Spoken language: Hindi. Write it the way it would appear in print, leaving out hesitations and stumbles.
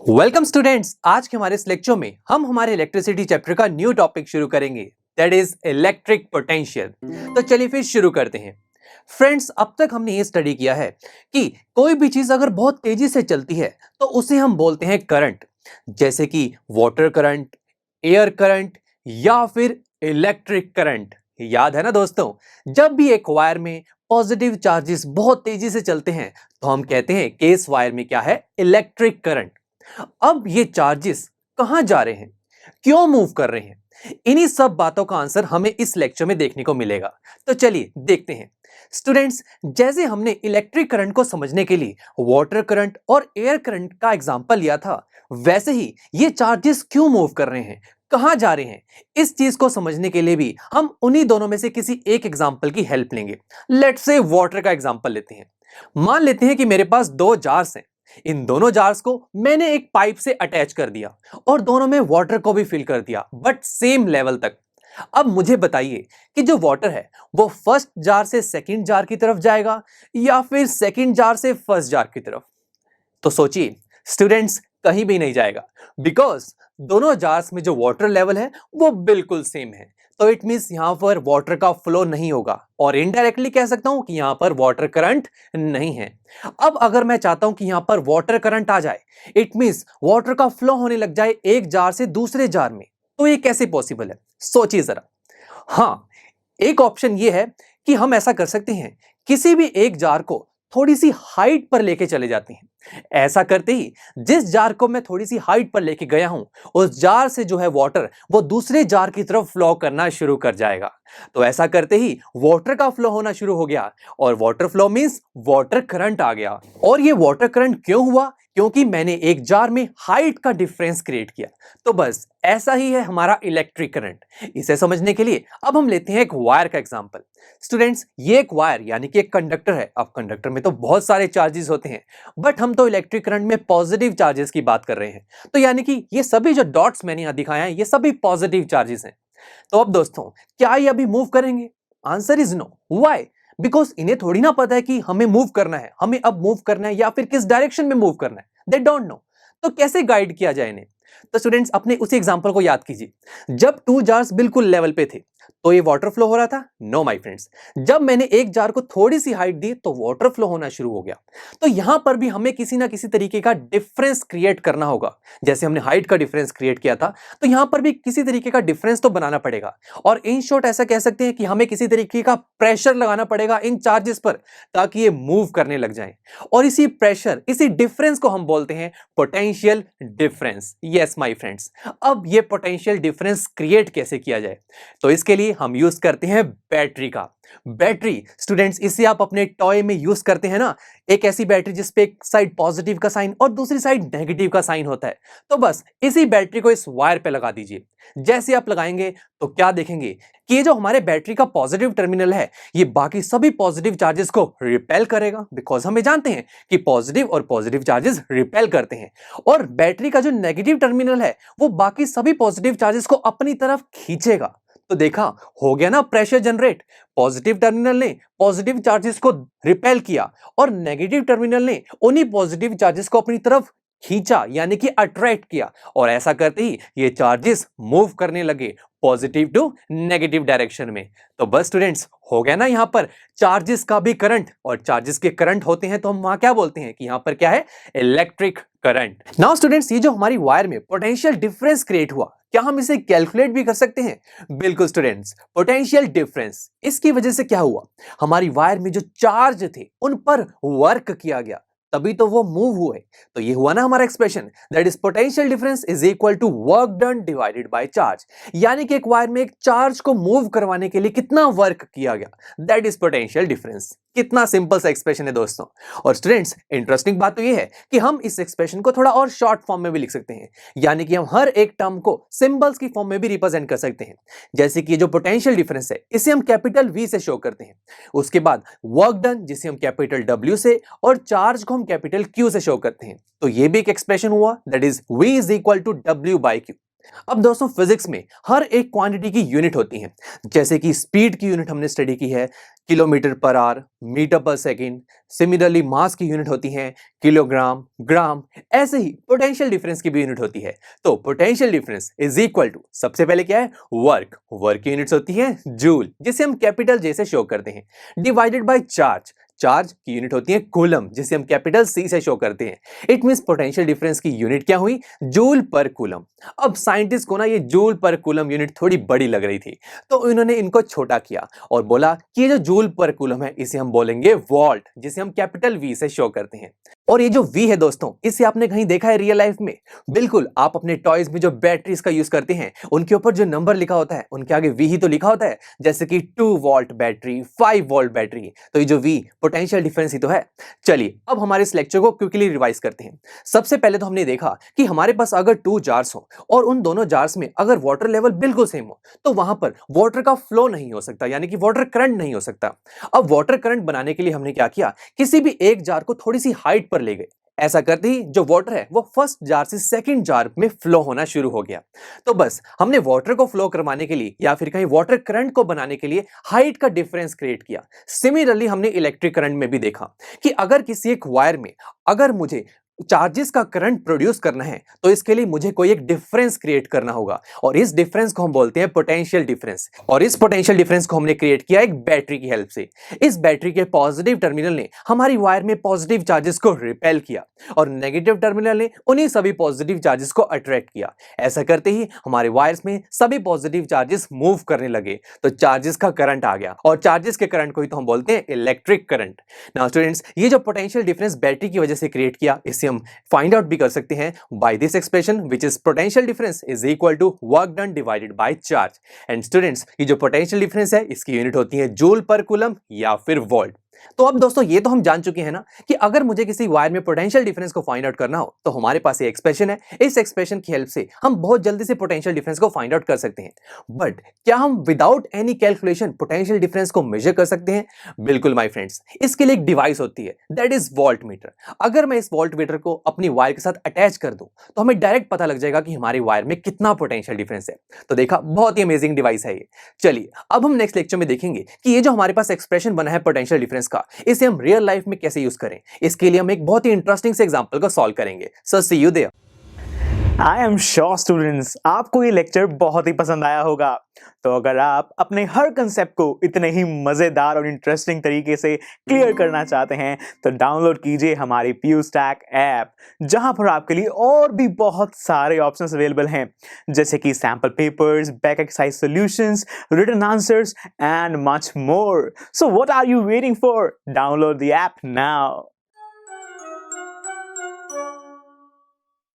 Welcome students. आज के हमारे इस लेक्चर में हम हमारे इलेक्ट्रिसिटी चैप्टर का न्यू टॉपिक शुरू करेंगे, दैट इज इलेक्ट्रिक पोटेंशियल। तो चलिए फिर शुरू करते हैं। फ्रेंड्स, अब तक हमने ये स्टडी किया है कि कोई भी चीज अगर बहुत तेजी से चलती है तो उसे हम बोलते हैं करंट, जैसे कि वाटर करंट, एयर करंट या फिर इलेक्ट्रिक करंट। याद है ना दोस्तों, जब भी एक वायर में पॉजिटिव चार्जेस बहुत तेजी से चलते हैं तो हम कहते हैं कि इस वायर में क्या है, इलेक्ट्रिक करंट। अब ये चार्जेस कहां जा रहे हैं, क्यों मूव कर रहे हैं, इन्हीं सब बातों का आंसर हमें इस लेक्चर में देखने को मिलेगा। तो चलिए देखते हैं। स्टूडेंट्स, जैसे हमने इलेक्ट्रिक करंट को समझने के लिए वाटर करंट और एयर करंट का एग्जांपल लिया था, वैसे ही ये चार्जेस क्यों मूव कर रहे हैं, कहां जा रहे हैं, इस चीज को समझने के लिए भी हम उन्हीं दोनों में से किसी एक एग्जांपल की हेल्प लेंगे। लेट्स से वाटर का एग्जांपल लेते हैं। मान लेते हैं कि मेरे पास दो जार्स हैं। इन दोनों जार्स को मैंने एक पाइप से अटैच कर दिया और दोनों में वाटर को भी फिल कर दिया, बट सेम लेवल तक। अब मुझे बताइए कि जो वाटर है वो फर्स्ट जार से सेकंड जार की तरफ जाएगा या फिर सेकंड जार से फर्स्ट जार की तरफ। तो सोचिए स्टूडेंट्स, कहीं भी नहीं जाएगा, बिकॉज दोनों जार्स में जो वाटर लेवल है वो बिल्कुल सेम है। तो इट मींस यहां पर वाटर का फ्लो नहीं होगा और इनडायरेक्टली कह सकता हूं कि यहां पर वाटर करंट नहीं है। अब अगर मैं चाहता हूं कि यहां पर वाटर करंट आ जाए, इट मींस वाटर का फ्लो होने लग जाए एक जार से दूसरे जार में, तो ये कैसे पॉसिबल है, सोचिए जरा। हाँ, एक ऑप्शन ये है कि हम ऐसा कर सकते हैं, किसी भी एक जार को थोड़ी सी हाइट पर लेके चले जाते हैं। ऐसा करते ही जिस जार को मैं थोड़ी सी हाइट पर लेके गया हूं, उस जार से जो है वाटर वो दूसरे जार की तरफ फ्लो करना शुरू कर जाएगा। तो ऐसा करते ही वाटर का फ्लो होना शुरू हो गया और water flow means water current आ गया। और ये वाटर करंट क्यों हुआ? क्योंकि मैंने एक जार में हाइट का डिफरेंस क्रिएट किया। तो बस ऐसा ही है हमारा इलेक्ट्रिक करंट। इसे समझने के लिए अब हम लेते हैं एक वायर का एग्जांपल। स्टूडेंट्स, ये एक वायर यानी कि एक कंडक्टर है। अब कंडक्टर में तो बहुत सारे चार्जेस होते हैं, बट हम तो इलेक्ट्रिक करंट में पॉजिटिव चार्जेस की बात कर रहे हैं। तो यानी कि ये सभी जो डॉट्स मैंने यहां दिखाए हैं ये सभी पॉजिटिव चार्जेस हैं। तो अब दोस्तों, क्या ये अभी मूव करेंगे? Answer is no. Why? Because इन्हें थोड़ी ना पता है कि हमें मूव करना है, हमें अब मूव करना है या फिर किस डायरेक्शन में मूव करना है। They don't know. तो कैसे गाइड किया जाए इन्हें? तो स्टूडेंट्स, अपने उसी एग्जांपल को याद कीजिए। जब टू जार्स बिल्कुल लेवल पे थे तो ये वाटर फ्लो हो रहा था? No my friends. जब मैंने एक जार को थोड़ी सी हाइट दी तो वाटर फ्लो होना शुरू हो गया। तो यहां पर भी हमें किसी ना किसी तरीके का डिफरेंस क्रिएट करना होगा। जैसे हमने हाइट का डिफरेंस क्रिएट किया था, तो यहां पर भी किसी तरीके का डिफरेंस तो बनाना पड़ेगा। और इन शॉर्ट ऐसा कह सकते हैं कि हमें किसी तरीके का प्रेशर लगाना पड़ेगा इन चार्जेस पर, ताकि ये मूव करने लग जाएं। और इसी प्रेशर, इसी डिफरेंस को हम बोलते हैं potential difference. Yes my friends. अब ये पोटेंशियल डिफरेंस क्रिएट कैसे किया जाए? तो इसके लिए हम यूज करते हैं बैटरी का। बैटरी स्टूडेंट्स, इसे आप अपने टॉय में यूज करते हैं ना, एक ऐसी बैटरी जिसपे एक साइड पॉजिटिव का साइन और दूसरी साइड नेगेटिव का साइन होता है। तो बस इसी बैटरी को इस वायर पे लगा दीजिए। जैसे आप लगाएंगे तो क्या देखेंगे कि ये जो हमारे बैटरी का पॉजिटिव टर्मिनल है ये बाकी सभी पॉजिटिव चार्जेस को रिपेल करेगा, बिकॉज हमें जानते हैं कि पॉजिटिव और पॉजिटिव चार्जेस रिपेल करते हैं। और बैटरी का जो नेगेटिव टर्मिनल है वो बाकी सभी पॉजिटिव चार्जेस को अपनी तरफ खींचेगा। तो देखा, हो गया ना प्रेशर जनरेट। पॉजिटिव टर्मिनल ने पॉजिटिव चार्जेस को रिपेल किया और नेगेटिव टर्मिनल ने उन्हीं पॉजिटिव चार्जेस को अपनी तरफ खींचा, यानी कि अट्रैक्ट किया। और ऐसा करते ही ये चार्जेस मूव करने लगे पॉजिटिव टू नेगेटिव डायरेक्शन में। तो बस स्टूडेंट्स, हो गया ना यहां पर चार्जेस का भी करंट, और चार्जेस के करंट होते हैं तो हम वहां क्या बोलते हैं कि यहां पर क्या है, इलेक्ट्रिक करंट। नाउ स्टूडेंट्स, ये जो हमारी वायर में पोटेंशियल डिफरेंस क्रिएट हुआ, क्या हम इसे कैलकुलेट भी कर सकते हैं? बिल्कुल स्टूडेंट्स, पोटेंशियल डिफरेंस, इसकी वजह से क्या हुआ, हमारी वायर में जो चार्ज थे उन पर वर्क किया गया, तभी तो वो मूव हुए। तो ये हुआ ना हमारा expression, that is potential difference is equal to work done divided by charge. यानी कि एक वायर में एक चार्ज को मूव करवाने के लिए कितना वर्क किया गया, दैट इज पोटेंशियल डिफरेंस। कितना सिंपल सा एक्सप्रेशन है दोस्तों। और स्टूडेंट्स, इंटरेस्टिंग बात तो ये है कि हम इस एक्सप्रेशन को थोड़ा और शॉर्ट फॉर्म में भी लिख सकते हैं, यानी कि हम हर एक टर्म को सिंबल्स की फॉर्म में भी रिप्रेजेंट कर सकते हैं। जैसे कि जो पोटेंशियल डिफरेंस है इसे हम कैपिटल वी से शो करते हैं, उसके बाद वर्क डन जिसे हम कैपिटल डब्ल्यू से, और चार्ज को हम कैपिटल क्यू से शो करते हैं। तो ये भी एक एक्सप्रेशन हुआ, that is v is equal to W by Q. अब दोस्तों फिजिक्स में हर एक क्वांटिटी की यूनिट होती है। जैसे कि स्पीड की यूनिट हमने स्टडी की है किलोमीटर पर आवर, मीटर पर सेकंड। सिमिलरली मास की यूनिट होती है किलोग्राम, ग्राम। ऐसे ही पोटेंशियल डिफरेंस की भी यूनिट होती है। तो potential difference is equal to, सबसे पहले क्या है, वर्क। वर्क की यूनिट्स होती है जूल, जिसे हम कैपिटल जे से शो करते हैं, डिवाइडेड बाय चार्ज। चार्ज की यूनिट होती है कूलम, जिसे हम कैपिटल सी से शो करते हैं। इट मींस पोटेंशियल डिफरेंस की यूनिट क्या हुई, जूल पर कूलम। अब साइंटिस्ट को ना ये जूल पर कूलम यूनिट थोड़ी बड़ी लग रही थी, तो इन्होंने इनको छोटा किया और बोला कि ये जो जूल पर कूलम है इसे हम बोलेंगे वॉल्ट, जिसे हम कैपिटल वी से शो करते हैं। और ये जो वी है दोस्तों, इसे आपने कहीं देखा है रियल लाइफ में? बिल्कुल, आप अपने टॉयज में जो बैटरीज का यूज करते हैं उनके ऊपर जो नंबर लिखा होता है उनके आगे वी ही तो लिखा होता है। जैसे कि 2 वोल्ट बैटरी, 5 वोल्ट बैटरी, तो ये जो वी पोटेंशियल डिफरेंस ही तो है। चलिए अब हमारे इस लेक्चर को क्विकली रिवाइज करते हैं। सबसे पहले तो हमने देखा कि हमारे पास अगर 2 जार्स हो और उन दोनों जार्स में अगर वाटर लेवल बिल्कुल सेम हो, तो वहां पर वाटर का फ्लो नहीं हो सकता, यानी कि वाटर करंट नहीं हो सकता। अब वाटर करंट बनाने के लिए हमने क्या किया, किसी भी एक जार को थोड़ी सी हाइट पर ले गए। ऐसा करते ही जो वाटर है वो फर्स्ट जार से सेकंड जार में फ्लो होना शुरू हो गया। तो बस हमने वाटर को फ्लो करवाने के लिए या फिर कहीं वाटर करंट को बनाने के लिए हाइट का डिफरेंस क्रिएट किया। सिमिलरली हमने इलेक्ट्रिक करंट में भी देखा कि अगर किसी एक वायर में अगर मुझे चार्जेस का करंट प्रोड्यूस करना है, तो इसके लिए मुझे कोई एक डिफरेंस क्रिएट करना होगा, और इस डिफरेंस को हम बोलते हैं पोटेंशियल डिफरेंस। और इस पोटेंशियल डिफरेंस को हमने क्रिएट किया एक बैटरी की हेल्प से। इस बैटरी के पॉजिटिव टर्मिनल ने हमारी वायर में पॉजिटिव चार्जेस को रिपेल किया और नेगेटिव टर्मिनल ने उन्हीं सभी पॉजिटिव चार्जेस को अट्रैक्ट किया। ऐसा करते ही हमारे वायर्स में सभी पॉजिटिव चार्जेस मूव करने लगे, तो चार्जेस का करंट आ गया, और चार्जेस के करंट को ही तो हम बोलते हैं इलेक्ट्रिक करंट। नाउ स्टूडेंट्स, ये जो पोटेंशियल डिफरेंस बैटरी की वजह से क्रिएट किया, इसे हम फाइंड आउट भी कर सकते हैं by this expression, which is potential difference is equal to work done divided by charge. And students, ये जो पोटेंशियल डिफरेंस है इसकी यूनिट होती है जूल पर कूलम या फिर वोल्ट। तो अब दोस्तों ये तो हम जान चुके हैं ना कि अगर मुझे किसी वायर में पोटेंशियल डिफरेंस को फाइंड आउट करना हो, तो हमारे पास ये एक्सप्रेशन है। इस एक्सप्रेशन की हेल्प से हम बहुत जल्दी से पोटेंशियल डिफरेंस को फाइंड आउट कर सकते हैं। बट क्या हम without any calculation potential difference को मेजर कर सकते हैं? बिल्कुल माय फ्रेंड्स, इसके लिए एक डिवाइस होती है, दैट इज वोल्ट मीटर। अगर मैं इस वोल्ट मीटर को अपनी वायर के साथ अटैच कर दूं, तो हमें डायरेक्ट पता लग जाएगा कि हमारी वायर में कितना पोटेंशियल डिफरेंस है। तो देखा, बहुत ही अमेजिंग डिवाइस है ये। चलिए अब हम नेक्स्ट लेक्चर में देखेंगे कि ये जो हमारे पास एक्सप्रेशन बना है पोटेंशियल डिफरेंस का, इसे हम रियल लाइफ में कैसे यूज करें। इसके लिए हम एक बहुत ही इंटरेस्टिंग से एग्जांपल को सॉल्व करेंगे। So see you there. I am sure students, आपको ये लेक्चर बहुत ही पसंद आया होगा। तो अगर आप अपने हर कंसेप्ट को इतने ही मजेदार और इंटरेस्टिंग तरीके से क्लियर करना चाहते हैं, तो डाउनलोड कीजिए हमारी PuStack ऐप, जहां पर आपके लिए और भी बहुत सारे ऑप्शंस अवेलेबल हैं, जैसे कि sample papers, back exercise solutions, written answers and much more. So what are you waiting for? Download the app now.